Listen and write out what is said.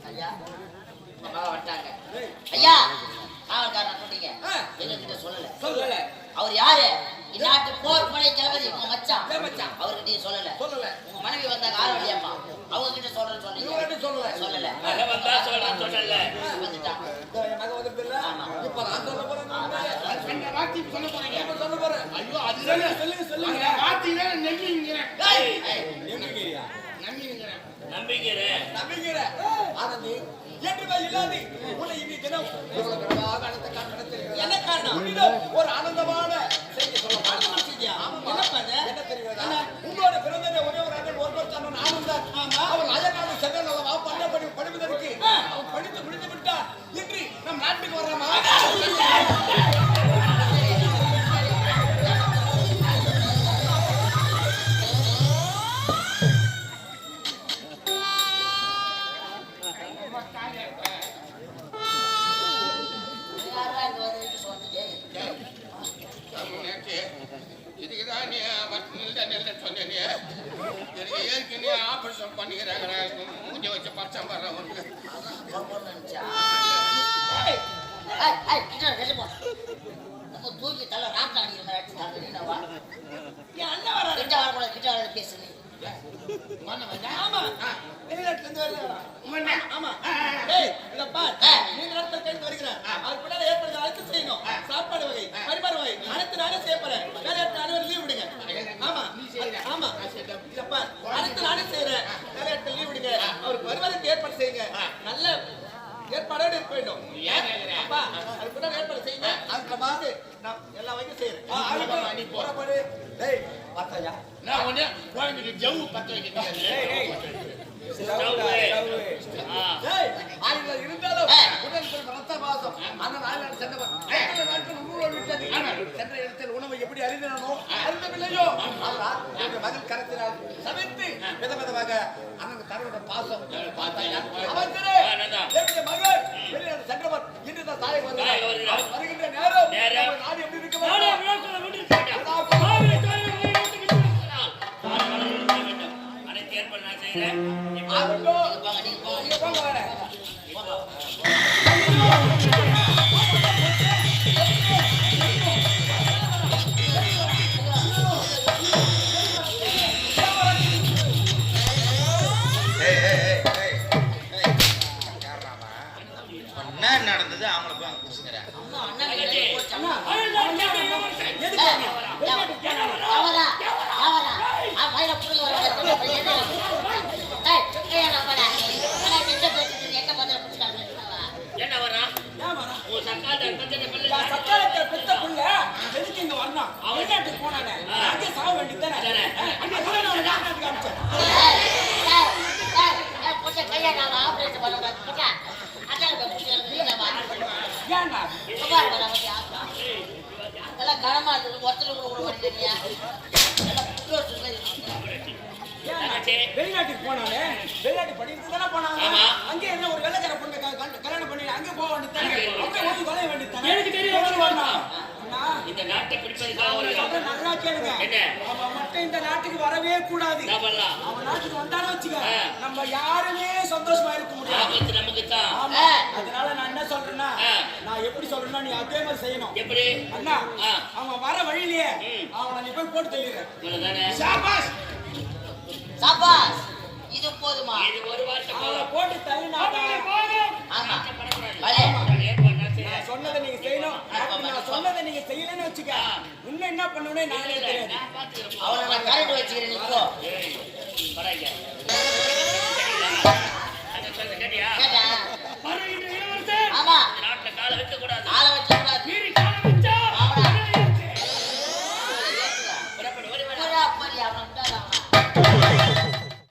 ஐயா வந்துட்டாங்க. ஐயா காவல்காரன் சொன்னீங்க, எங்ககிட்ட சொல்லல. அவர் யாரு? இந்நாட்டு போர் படை தளபதி உங்க மச்சான். அவர்கிட்ட சொல்லல. உங்க மனைவி வந்தாங்க ஆரம்பியம்மா, அவங்க கிட்ட சொல்றேன்னு சொன்னீங்க. சொல்லல. வந்துட்டாங்க. ஆமா. இப்ப நான் சொல்ல போறேன். வார்த்தை சொல்ல போறேன். ஐயோ அது சொல்லுங்க. வார்த்தையில நம்பிக்கிறேன். ஆனந்தி என்றுமே இல்லாது உன்னை இனி தினம் என்ன காரணம்? ஒரு ஆனந்தமான செய்தி சொல்ல என்ன தெரியுமா? உங்களோட பிறந்ததை ஒரே ஒரு ஆண்டு ஒருவர் சொன்ன ஆனந்தன் அவன் அயல்நாடு சென்றவா படிப்பதற்கு அவன் படித்து முடித்து விட்டார். இன்று நம் நாட்டுக்கு வர்றமா ஆபரேஷன் பண்ணிக்கிறாங்க. மூஞ்சி வச்சு பச்சம் வர தூக்கி தலை ராட்டா கிட்ட பேசுறேன். சாப்பாடு வகை பரிமாற வகை அனைத்து நாளே செய்யப்படுறேன். வேலையாட்டு அனைவரும் லீவ் விடுங்க. ஆமா அனைத்து நாளே செய்யறேன். வேலையாட்டு லீவ் விடுங்க. அவருக்கு வருவதற்கு ஏற்பாடு செய்யுங்க. நல்ல ஏற்பாடோடு இருக்க வேண்டும். அப்பா அதுக்கு ஏற்பாடு செய்யுங்க. அதுக்கு மாதிரி நான் எல்லா வகையும் செய்யறேன். நான் ஒண்ணு குழந்தைக்கு ஜவு பத்த வைக்கிறேன். இருந்தாலும் ரத்த வாசம் அந்த நாள் சென்றவர் சென்ற இடத்தில் உணவை எப்படி அறிந்தனோ அறிந்தவில்லையோ மகள் கரத்தினால் சமைத்து விதவிதமாக அண்ணன் தருவத பாசம் அவர்களே என்னுடைய மகள் வெளிநாடு சென்றவர் இன்றுதான் தாயை வருகின்ற நேரம் நாடு எப்படி இருக்க நடந்தது அவங்களுக்கு என்ன வரா வெளிநாட்டுக்கு போனாங்க சாக வேண்டியதானே கனமா இருக்கு. வெளிநாட்டுக்கு போனாலே வெளிநாட்டு படிக்கிறது தானே போனாங்க. அங்கே என்ன ஒரு வெள்ளக்கார பொண்ணு கல்யாணம் பண்ணி அங்கே போக வேண்டியதானே, அங்கே போய் வளைய வேண்டியதானே. எனக்கு தெரியும் இந்த நாட்டை நல்லா கேளுங்க. அவன் மட்டும் இந்த நாட்டுக்கு வரவே கூடாது. அவன் நாட்டுக்கு வந்தாலும் வச்சுக்க நம்ம யாருமே சந்தோஷமா இருக்க முடியாது. நமக்கு தான். அதனால நான் என்ன சொல்றேன்னா, நான் எப்படி சொல்றேன்னா நீ அதே மாதிரி செய்யணும். எப்படி அண்ணா? அவன் வர வழியிலேயே அவனை நீ போய் போட்டு தள்ளிடுற. சாபாஸ் சாபாஸ். இது போதுமா? இது ஒரு வார்த்தை போட்டு தள்ளினா ஆமா சொன்னதை நீங்க செய்யணும். நான் சொன்னதை நீங்க செய்யலன்னு வச்சுக்க இன்னும் என்ன பண்ணுவேன்னு நானே தெரியாது. அவனை நான் கரெக்ட் வச்சுக்கிறேன்.